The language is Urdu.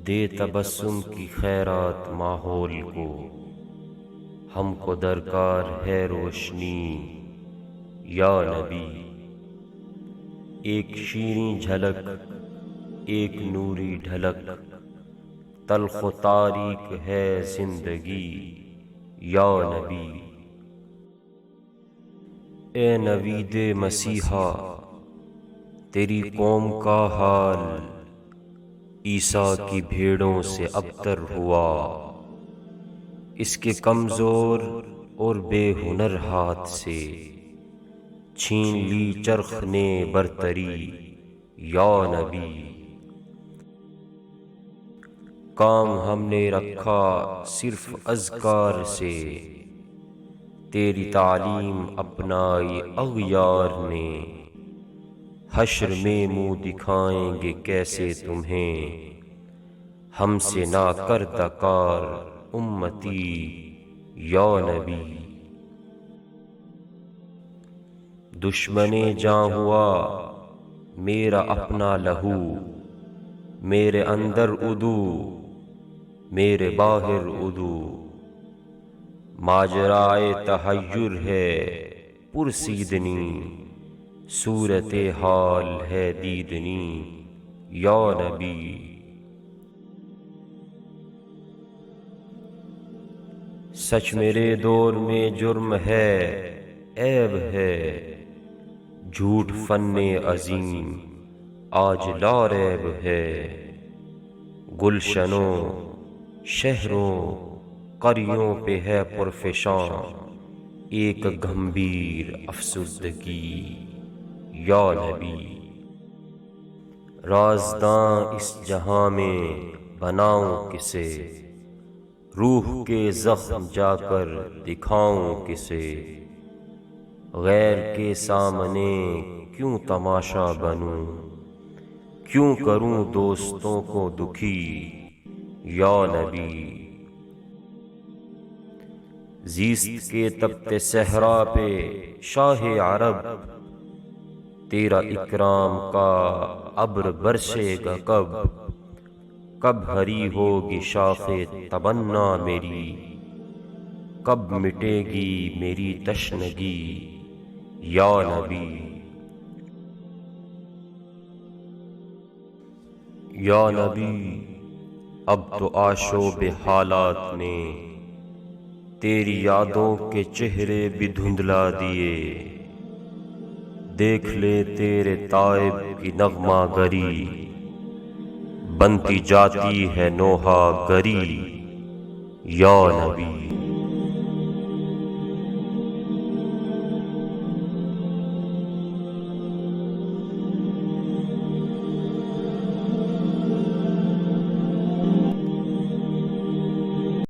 دے تبسم کی خیرات ماحول کو، ہم کو درکار ہے روشنی یا نبی۔ ایک شیریں جھلک، ایک نوری ڈھلک، تلخ و تاریک ہے زندگی یا نبی۔ اے نوید مسیحا، تیری قوم کا حال عیسیٰ کی بھیڑوں سے ابتر ہوا۔ اس کے کمزور اور بے ہنر ہاتھ سے چھین لی چرخ نے برتری یا نبی۔ کام ہم نے رکھا صرف اذکار سے، تیری تعلیم اپنائی اغیار نے۔ حشر میں منہ دکھائیں گے کیسے تمہیں، ہم سے ناکردہ کار امتی یا نبی۔ دشمن جاں ہوا میرا اپنا لہو، میرے اندر عدو میرے باہر عدو۔ ماجرائے تحیر ہے پرسیدنی، صورت حال ہے دیدنی یا نبی۔ سچ میرے دور میں جرم ہے عیب ہے، جھوٹ فن عظیم آج لاریب ہے۔ گلشنوں شہروں قریوں پہ ہے پرفشاں ایک گمبھیر افسردگی یا نبی۔ رازداں اس جہاں میں بناؤں کسے، روح کے زخم جا کر دکھاؤں کسے۔ غیر کے سامنے کیوں تماشا بنوں، کیوں کروں دوستوں کو دکھی یا نبی۔ زیست کے تپتے صحرا پہ شاہ عرب، تیرا اکرام کا ابر برسے گا کب، کب ہری ہوگی شاخ تمنا میری، کب مٹے گی میری تشنگی یا نبی۔ یا نبی اب تو آشوب حالات نے تیری یادوں کے چہرے بھی دھندلا دیے۔ دیکھ لے تیرے تائب کی نغمہ گری، بنتی جاتی ہے نوحہ گری یا نبی۔